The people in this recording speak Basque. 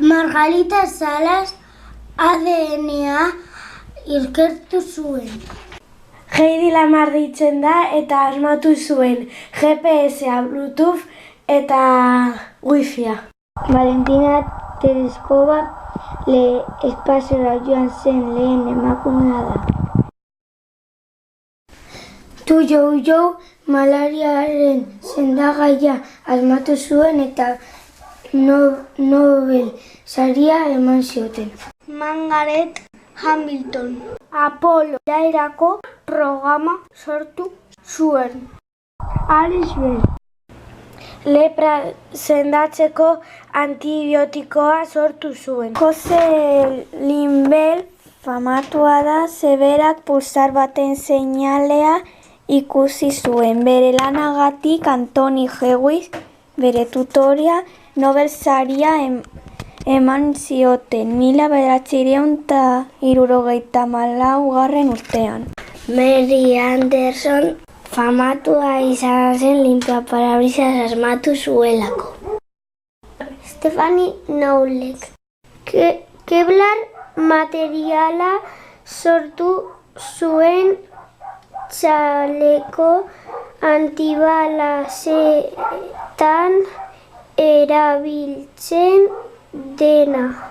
Margarita Salas ADN-a ikertu zuen. Heidi Lamar deitzen da eta asmatu zuen GPS-a, Bluetooth eta Wi-Fia. Valentina Tereskova espaziora joan zen lehen emakumea da. Tu-Joujou malariaren sendagaia asmatu zuen eta Nobel saria eman zioten. Margaret Hamilton Apollo irairako programa sortu zuen. Alice Bell Lepra sendatzeko antibiotikoa sortu zuen. Jose Limbel famatua da zeberak pulsar baten seinalea ikusi zuen. Bere lanagatik Anthony Hewitt, bere tutorea, Nobel saria eman zioten 1974 urtean. Mary Anderson famatua izan zen linpia-parabrisas asmatu zuelako. Stephanie Knowles Kevlar materiala sortu zuen txaleko antibalasetan erabiltzen dena.